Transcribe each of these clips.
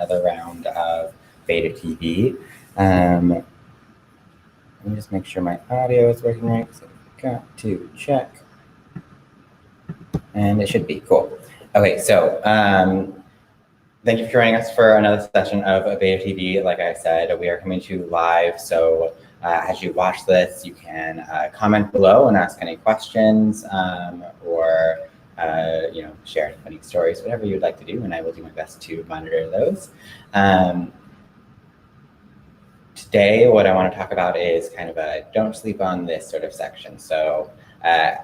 another round of beta TV. Let me just make sure my audio is working right. So I've got to check. And it should be cool. Okay, so thank you for joining us for another session of Beta TV. Like I said, we are coming to you live. So as you watch this, you can comment below and ask any questions or share any funny stories, whatever you'd like to do, and I will do my best to monitor those. Today, what I want to talk about is kind of a don't sleep on this sort of section. So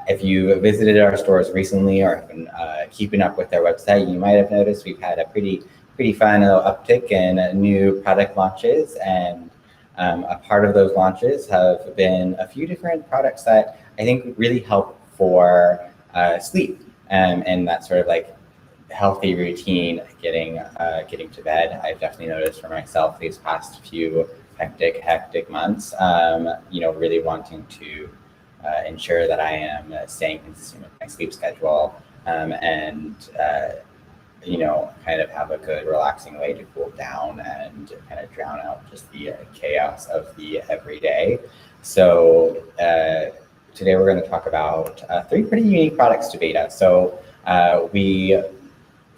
if you visited our stores recently or have been keeping up with our website, you might have noticed we've had a pretty fun little uptick in new product launches. And a part of those launches have been a few different products that I think really help for sleep and that sort of like healthy routine getting to bed. I've definitely noticed for myself these past few hectic months, really wanting to ensure that I am staying consistent with my sleep schedule and kind of have a good relaxing way to cool down and kind of drown out just the chaos of the everyday. So today we're going to talk about 3 pretty unique products to beta. So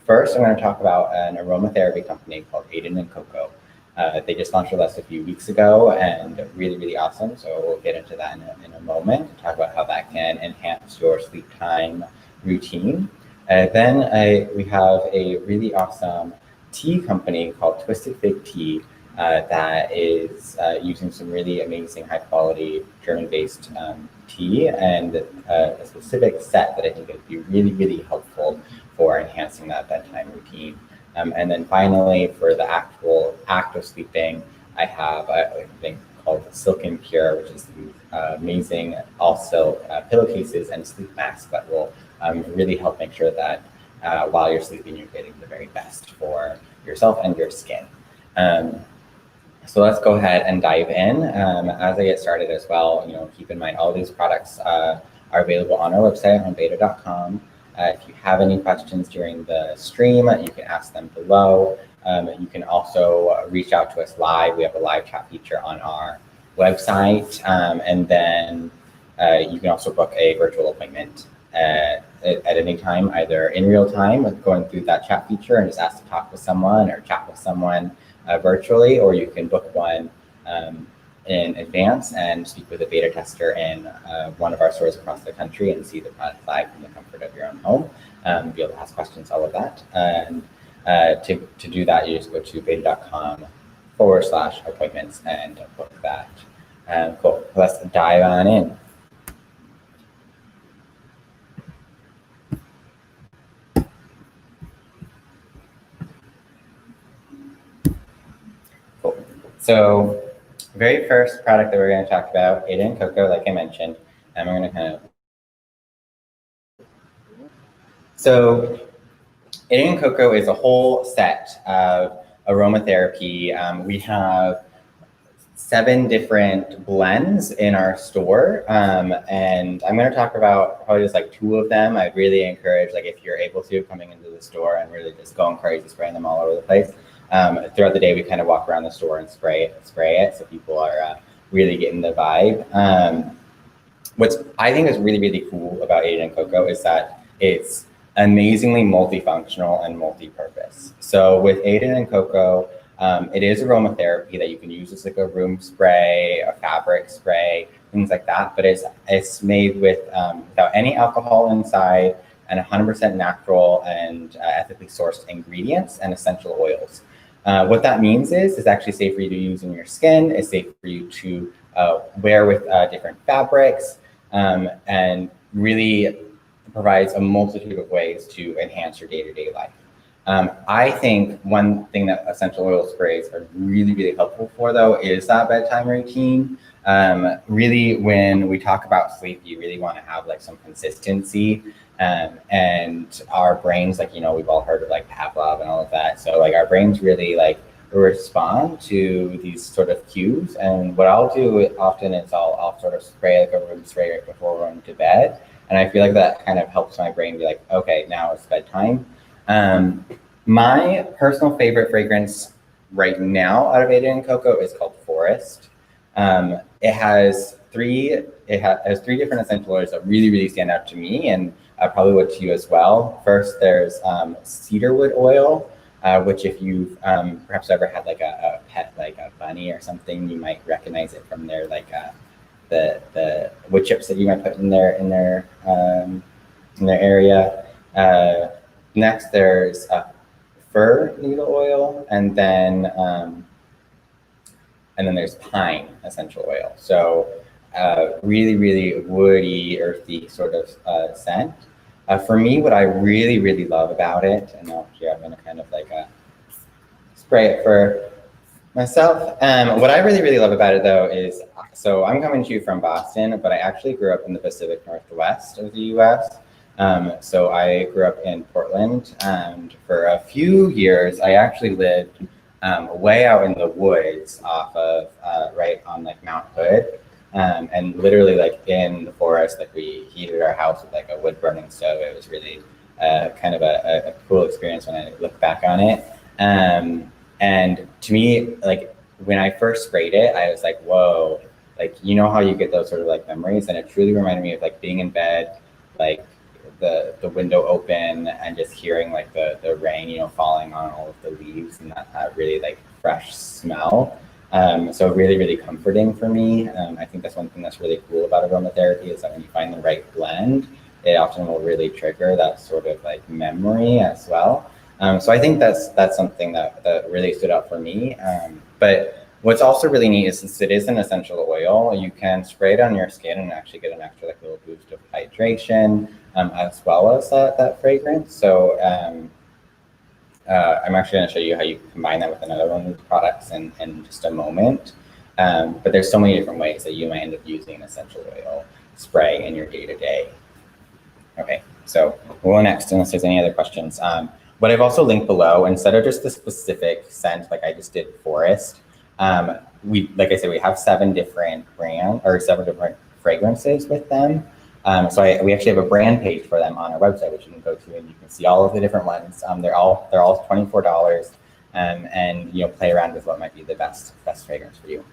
first, I'm going to talk about an aromatherapy company called Aiden and Coco. They just launched with us a few weeks ago and really awesome. So we'll get into that in a moment, talk about how that can enhance your sleep time routine. Then we have a really awesome tea company called Twisted Fig Tea that is using some really amazing high quality German-based tea and a specific set that I think would be really helpful for enhancing that bedtime routine. And then finally, for the actual act of sleeping, I have a thing called Silk and Pure, which is amazing all silk pillowcases and sleep masks that will really help make sure that while you're sleeping, you're getting the very best for yourself and your skin. So let's go ahead and dive in. As I get started as well, keep in mind all these products are available on our website on beta.com. If you have any questions during the stream, you can ask them below. You can also reach out to us live. We have a live chat feature on our website. And then you can also book a virtual appointment at any time, either in real time with going through that chat feature and just ask to talk with someone or chat with someone virtually, or you can book one in advance and speak with a beta tester in one of our stores across the country and see the product live from the comfort of your own home. Be able to ask questions, all of that. And to do that, you just go to beta.com/appointments and book that. Cool. Let's dive on in. Cool. So very first product that we're going to talk about, Aiden and Coco, like I mentioned, and we're going to kind of. So Aiden and Coco is a whole set of aromatherapy. We have 7 different blends in our store, and I'm going to talk about probably just like 2 of them. I really encourage, like, if you're able to, coming into the store and really just going crazy, spraying them all over the place. Throughout the day, we kind of walk around the store and spray it, so people are really getting the vibe. What I think is really cool about Aiden and Coco is that it's amazingly multifunctional and multi-purpose. So with Aiden and Coco, it is aromatherapy that you can use as like a room spray, a fabric spray, things like that. But it's made with without any alcohol inside and 100% natural and ethically sourced ingredients and essential oils. What that means is it's actually safe for you to use in your skin. It's safe for you to wear with different fabrics, and really provides a multitude of ways to enhance your day-to-day life. I think one thing that essential oil sprays are really helpful for, though, is that bedtime routine. Really, when we talk about sleep, you really want to have like some consistency. And our brains, like, we've all heard of like Pavlov and all of that. So like our brains really like respond to these sort of cues. And what I'll do often is I'll sort of spray like a room spray right before going to bed. And I feel like that kind of helps my brain be like, okay, now it's bedtime. My personal favorite fragrance right now out of Aiden and Coco is called Forest. It has has three different essential oils that really, really stand out to me, and probably would to you as well. First, there's cedarwood oil, which if you've perhaps ever had like a pet, like a bunny or something, you might recognize it from their like the wood chips that you might put in their area. Next, there's fir needle oil, and then there's pine essential oil. So really, really woody, earthy sort of scent. For me, what I really, really love about it, and now here I'm gonna kind of like spray it for myself. What I really, really love about it though is, so I'm coming to you from Boston, but I actually grew up in the Pacific Northwest of the US. So I grew up in Portland, and for a few years, I actually lived way out in the woods off of right on like Mount Hood, and literally like in the forest. Like we heated our house with like a wood burning stove. It was really kind of a cool experience when I look back on it. And to me, like when I first sprayed it, I was like, whoa, like you know how you get those sort of like memories, and it truly reminded me of like being in bed, like the window open and just hearing like the rain, you know, falling on all of the leaves, and that really like fresh smell. So really, really comforting for me. I think that's one thing that's really cool about aromatherapy is that when you find the right blend, it often will really trigger that sort of like memory as well. So I think that's something that really stood out for me. But what's also really neat is, since it is an essential oil, you can spray it on your skin and actually get an extra like little boost of hydration, as well as that fragrance. So I'm actually going to show you how you combine that with another one of these products in just a moment. But there's so many different ways that you might end up using an essential oil spray in your day-to-day. Okay, so we'll go next unless there's any other questions. What I've also linked below, instead of just the specific scent like I just did Forest, like I said, we have 7 different fragrances with them. So we actually have a brand page for them on our website, which you can go to and you can see all of the different ones. They're all $24, and you know, play around with what might be the best fragrance for you.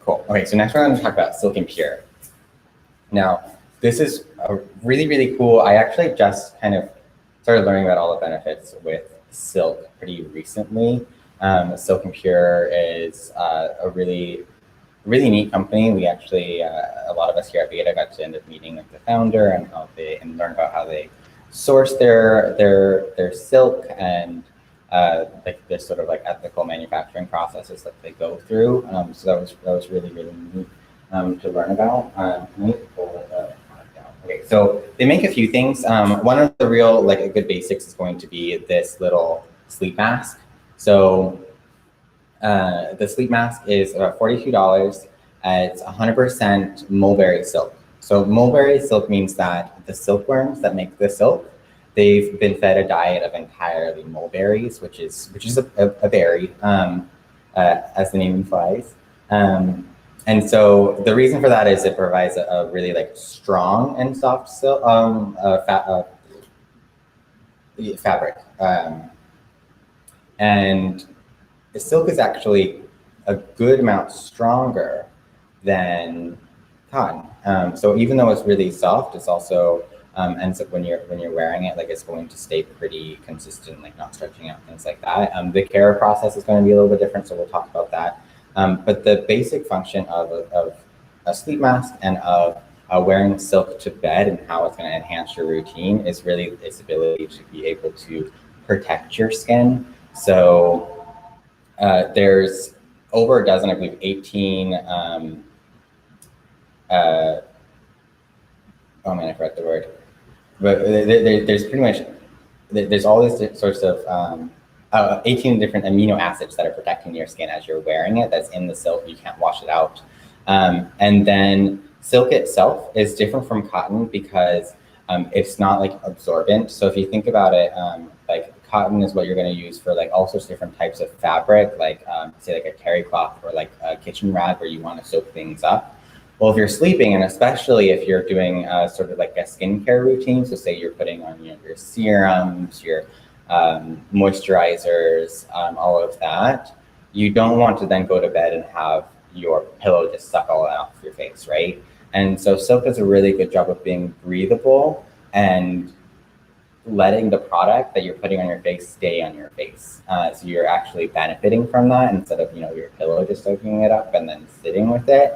Cool. Okay, so next we're going to talk about Silk and Pure. Now, this is really, really cool. I actually just kind of started learning about all the benefits with Silk pretty recently. Silk and Pure is a really, really neat company. We actually, a lot of us here at Beta got to end up meeting with the founder and learn about how they source their silk and like this sort of like ethical manufacturing processes that they go through. So that was really, really neat to learn about. Let me pull the product down. Okay, so they make a few things. One of the real like good basics is going to be this little sleep mask. So the sleep mask is about $42. It's 100% mulberry silk. So mulberry silk means that the silkworms that make the silk, they've been fed a diet of entirely mulberries, which is a berry, as the name implies. And so the reason for that is it provides a really like strong and soft silk fabric. And the silk is actually a good amount stronger than cotton. So even though it's really soft, it's also ends up when you're wearing it, like it's going to stay pretty consistent, like not stretching out, things like that. The care process is going to be a little bit different, so we'll talk about that. But the basic function of a sleep mask and of wearing silk to bed and how it's going to enhance your routine is really its ability to be able to protect your skin. So there's over a dozen, I believe 18, oh man, I forgot the word. But there's pretty much, there's all these sorts of 18 different amino acids that are protecting your skin as you're wearing it. That's in the silk. You can't wash it out. And then silk itself is different from cotton because it's not like absorbent. So if you think about it, like cotton is what you're going to use for like all sorts of different types of fabric, like say like a terry cloth or like a kitchen rag where you want to soak things up. Well, if you're sleeping, and especially if you're doing sort of like a skincare routine, so say you're putting on your serums, your moisturizers, all of that, you don't want to then go to bed and have your pillow just suck all that off your face, right? And so silk does a really good job of being breathable and letting the product that you're putting on your face stay on your face. So you're actually benefiting from that instead of your pillow just soaking it up and then sitting with it,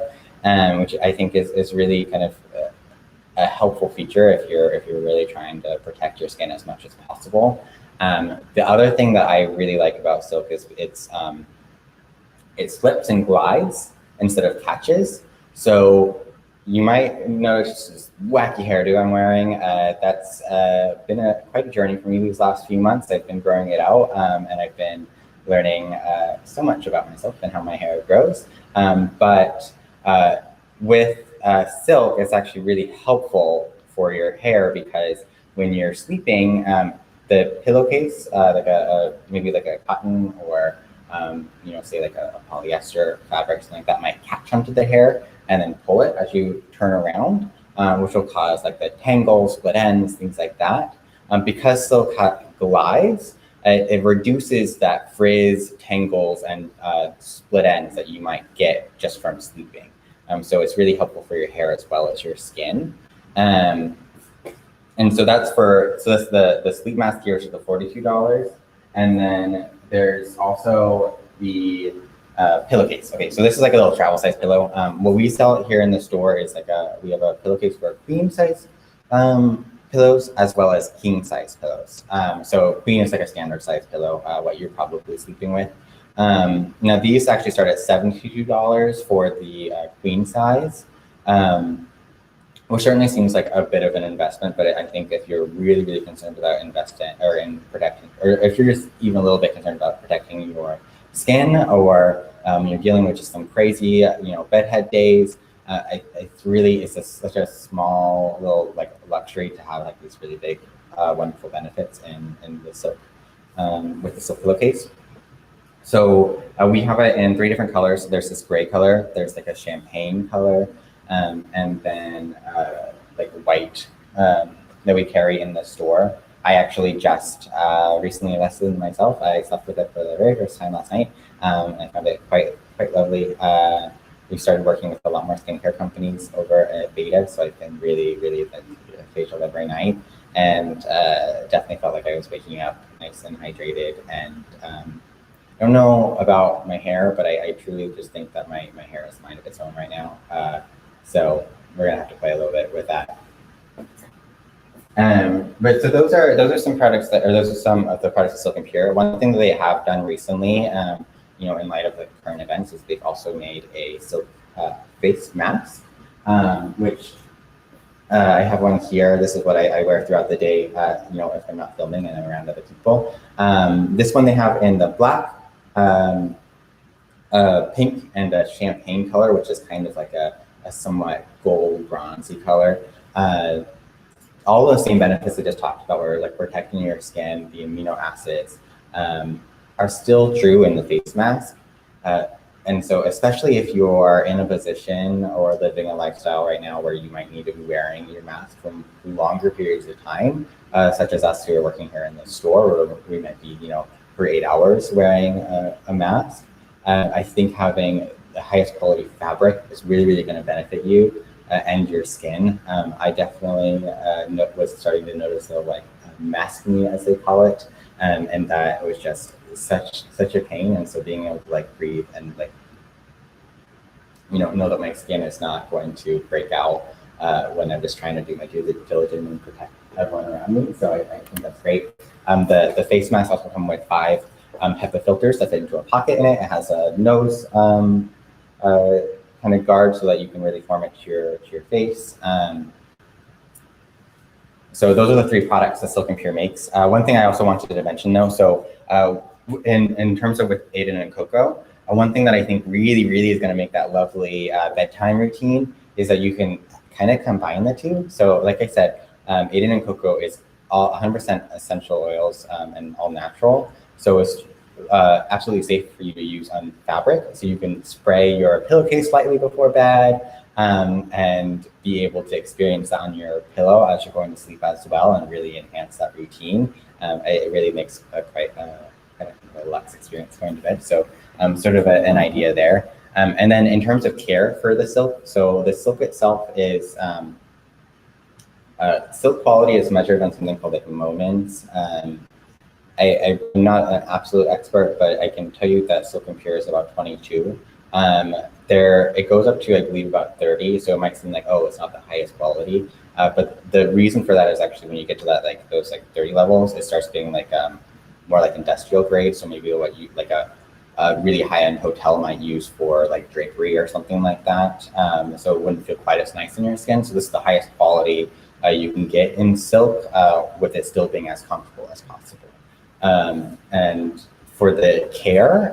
which I think is really kind of a helpful feature if you're really trying to protect your skin as much as possible. The other thing that I really like about silk is it slips and glides instead of catches. So you might notice this wacky hairdo I'm wearing. That's been quite a journey for me these last few months. I've been growing it out, and I've been learning so much about myself and how my hair grows. But with silk, it's actually really helpful for your hair because when you're sleeping, the pillowcase, maybe like a cotton or say like a polyester fabric, something like that, might catch onto the hair and then pull it as you turn around, which will cause like the tangles, split ends, things like that. Because silk glides, it reduces that frizz, tangles, and split ends that you might get just from sleeping. So it's really helpful for your hair as well as your skin. And so that's the sleep mask here, which is the $42. And then there's also the pillowcase. Okay, so this is like a little travel size pillow. What we sell here in the store is we have a pillowcase for queen size pillows as well as king size pillows. So queen is like a standard size pillow, what you're probably sleeping with. Now these actually start at $72 for the queen size, which certainly seems like a bit of an investment, but I think if you're really, really concerned about investing or in protecting, or if you're just even a little bit concerned about protecting your skin, or you're dealing with just some crazy, bedhead days, it's such a small little like luxury to have like these really big, wonderful benefits in the silk, with the silk pillowcase. So we have it in 3 different colors. There's this gray color, there's like a champagne color, and then like white that we carry in the store. I actually just recently invested in myself. I slept with it for the very first time last night. I found it quite lovely. We started working with a lot more skincare companies over at Beta, so I've been really facial every night, and definitely felt like I was waking up nice and hydrated. And I don't know about my hair, but I truly just think that my hair is a mind of its own right now. So we're gonna have to play a little bit with that. But so those are some products those are some of the products of Silk and Pure. One thing that they have done recently, in light of the current events, is they've also made a silk face mask, which I have one here. This is what I wear throughout the day, if I'm not filming and I'm around other people. This one they have in the black, pink, and a champagne color, which is kind of like a somewhat gold bronzy color. All those same benefits I just talked about, where like protecting your skin, the amino acids, are still true in the face mask. And so especially if you're in a position or living a lifestyle right now where you might need to be wearing your mask for longer periods of time, such as us who are working here in the store, where we might be, for 8 hours wearing a mask, I think having the highest quality fabric is really going to benefit you and your skin. I definitely was starting to notice the maskne, as they call it, and that was just such a pain. And so being able to breathe and know that my skin is not going to break out when I'm just trying to do my due diligence and protect everyone around me. So I think that's great. The face mask also comes with 5 HEPA filters that fit into a pocket in it. It has a nose kind of guard so that you can really form it to your face. So those are the 3 products that Silk and Pure makes. One thing I also wanted to mention though, so in terms of with Aiden and Coco, one thing that I think really is going to make that lovely bedtime routine is that you can kind of combine the 2. So like I said, Aiden and Coco is all 100% essential oils and all natural. So it's absolutely safe for you to use on fabric. So you can spray your pillowcase slightly before bed. and be able to experience that on your pillow as you're going to sleep as well, and really enhance that routine. It really makes a quite kind of a luxe experience going to bed. So sort of an idea there. And then in terms of care for the silk, so the silk itself is, silk quality is measured on something called like moments. I'm not an absolute expert, but I can tell you that silk and pure is about 22. It goes up to, I believe, about 30. So it might seem like, oh, it's not the highest quality. But the reason for that is actually when you get to that, like those like 30 levels, it starts getting like more like industrial grade. So maybe what you like a really high-end hotel might use for like drapery or something like that. So it wouldn't feel quite as nice in your skin. So this is the highest quality you can get in silk, with it still being as comfortable as possible. And for the care,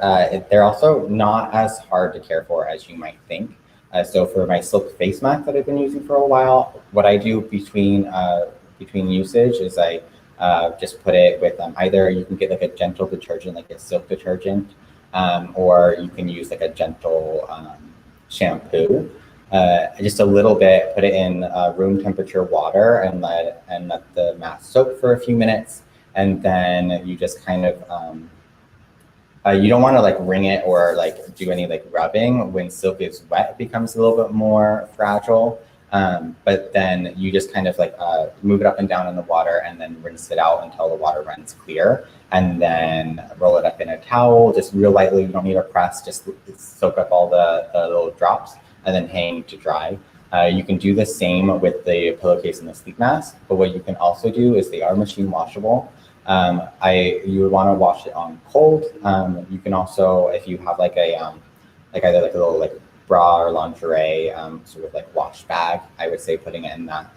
they're also not as hard to care for as you might think. So for my silk face mask that I've been using for a while, what I do between usage is I just put it with either you can get like a gentle detergent, like a silk detergent, or you can use like a gentle shampoo. Just a little bit, put it in room temperature water and let the mask soak for a few minutes. And then you just kind of, you don't want to like wring it or like do any like rubbing. When silk is wet, it becomes a little bit more fragile. But then you just kind of like move it up and down in the water and then rinse it out until the water runs clear. And then roll it up in a towel, just real lightly. You don't need a press, just soak up all the little drops and then hang to dry. You can do the same with the pillowcase and the sleep mask, but what you can also do is they are machine washable. You would want to wash it on cold. You can also, if you have like a like either like a little like bra or lingerie sort of like wash bag, I would say putting it in that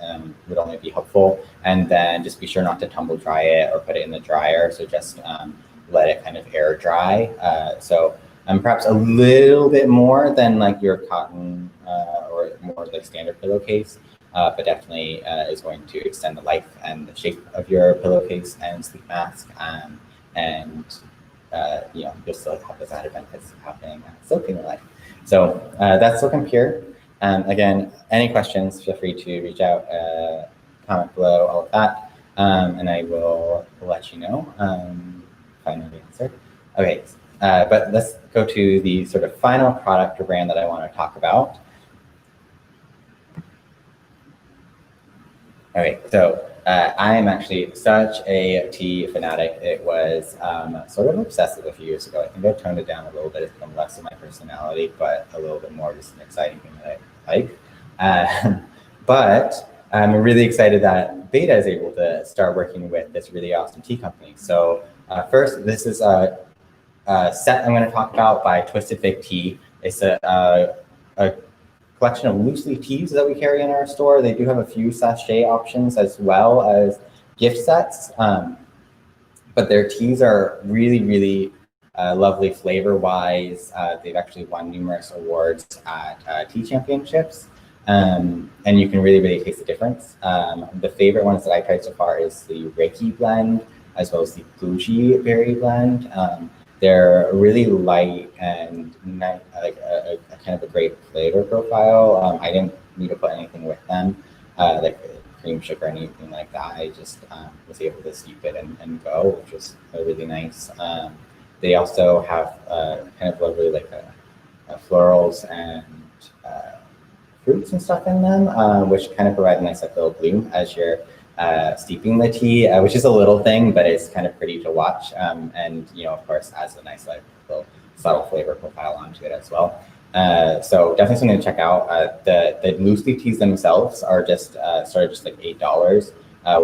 would only be helpful. And then just be sure not to tumble dry it or put it in the dryer. So just let it kind of air dry. So perhaps a little bit more than like your cotton or more like standard pillowcase. But definitely is going to extend the life and the shape of your pillowcase and sleep mask, and you'll still have those added benefits of having silk in your life. So that's Silk and Pure. Again, any questions, feel free to reach out, comment below, all of that, and I will let you know if I know the answer. Okay, but let's go to the sort of final product or brand that I want to talk about. Okay, so I am actually such a tea fanatic. It was sort of obsessive a few years ago. I think I've toned it down a little bit. It's become less of my personality, but a little bit more just an exciting thing that I like. But I'm really excited that Beta is able to start working with this really awesome tea company. So first, this is a set I'm going to talk about by Twisted Fig Tea. It's a collection of loose leaf teas that we carry in our store. They do have a few sachet options as well as gift sets, but their teas are really, really lovely flavor-wise. They've actually won numerous awards at tea championships, and you can really, really taste the difference. The favorite ones that I tried so far is the Reiki blend, as well as the Fuji berry blend. They're really light and nice, like a kind of a great flavor profile. I didn't need to put anything with them, like cream, sugar, anything like that. I just was able to steep it and go, which was really nice. They also have kind of lovely like florals and fruits and stuff in them, which kind of provide a nice like little bloom as you're steeping the tea, which is a little thing, but it's kind of pretty to watch. And, of course, adds a nice like little subtle flavor profile onto it as well. So definitely something to check out. The loose leaf teas themselves are just started just like $8,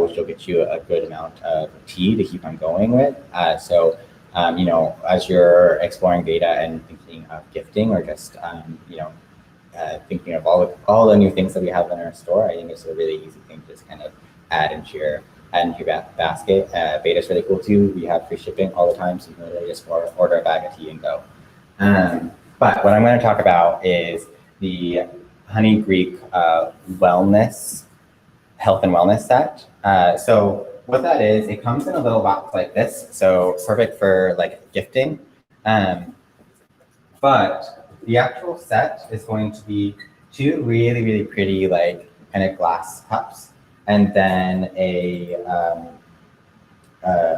which will get you a good amount of tea to keep on going with. So, as you're exploring Beta and thinking of gifting or just, thinking of all the new things that we have in our store, I think it's a really easy thing to just kind of add into your basket. Beta is really cool too. We have free shipping all the time, so you can literally just order a bag of tea and go. But what I'm going to talk about is the Honey Greek wellness, health and wellness set. So what that is, it comes in a little box like this, so perfect for like gifting. But the actual set is going to be two really, really pretty, like kind of glass cups, and then a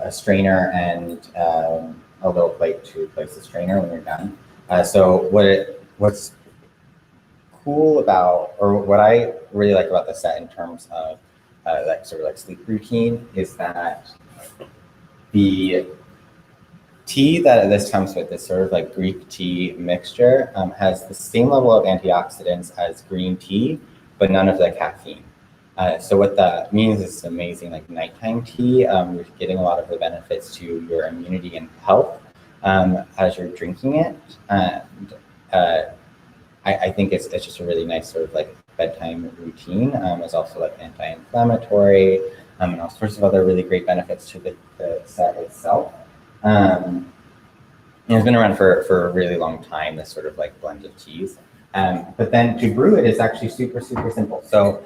strainer and a little plate to place the strainer when you're done. So what's cool about, or what I really like about the set in terms of like sort of like sleep routine, is that the tea that this comes with, this sort of like Greek tea mixture, has the same level of antioxidants as green tea, but none of the caffeine. So what that means is it's amazing, like nighttime tea. You're getting a lot of the benefits to your immunity and health as you're drinking it. And I think it's just a really nice sort of like bedtime routine. It's also like anti-inflammatory, and all sorts of other really great benefits to the set itself. And it's been around for a really long time, this sort of like blend of teas. But then to brew it is actually super, super simple. So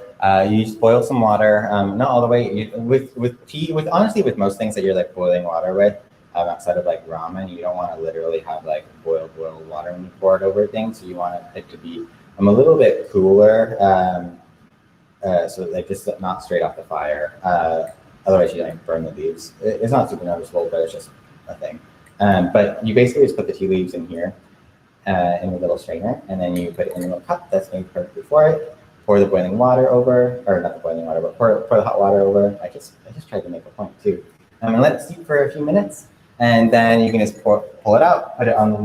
you just boil some water, not all the way, with tea, honestly, with most things that you're like boiling water with, outside of like ramen, you don't want to literally have like boiled water when you pour it over things. So you want it to be a little bit cooler, so like just not straight off the fire. Otherwise you like burn the leaves. It's not super noticeable, but it's just a thing. But you basically just put the tea leaves in here in a little strainer, and then you put it in a little cup that's made perfectly for it. Pour the boiling water over, or not the boiling water, but pour the hot water over. I just tried to make a point too. And let it steep for a few minutes, and then you can just pull it out, put it on the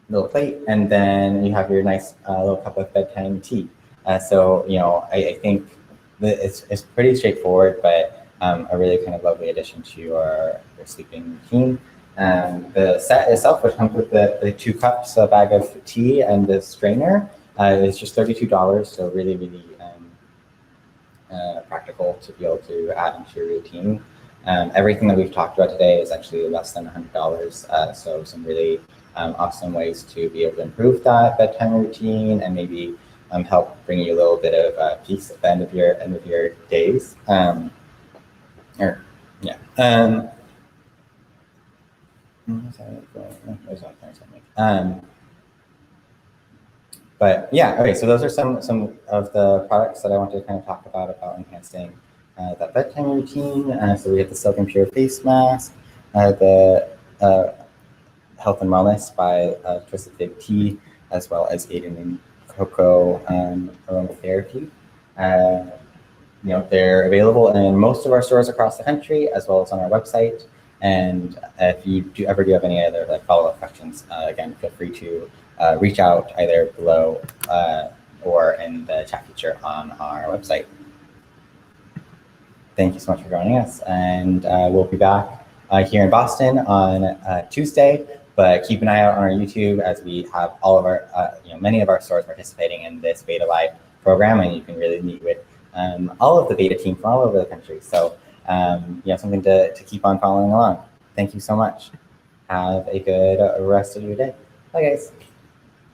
little plate, and then you have your nice little cup of bedtime tea. So I think that it's pretty straightforward, but a really kind of lovely addition to your sleeping routine. The set itself, which comes with the 2 cups, a bag of tea, and the strainer, is just $32. So really, really practical to be able to add into your routine. Everything that we've talked about today is actually less than $100. So some really awesome ways to be able to improve that bedtime routine and maybe help bring you a little bit of peace at the end of your days. But yeah, okay, so those are some of the products that I wanted to kind of talk about enhancing that bedtime routine. So we have the Silk and Pure face mask, the Health and Wellness by Twisted Fig Tea, as well as Aiden and Coco aromatherapy. They're available in most of our stores across the country, as well as on our website. And if you ever have any other like follow-up questions, again, feel free to reach out either below or in the chat feature on our website. Thank you so much for joining us, and we'll be back here in Boston on Tuesday. But keep an eye out on our YouTube, as we have all of our, many of our stores participating in this Beta Live program, and you can really meet with all of the Beta team from all over the country. So something to keep on following along. Thank you so much. Have a good rest of your day. Bye, guys.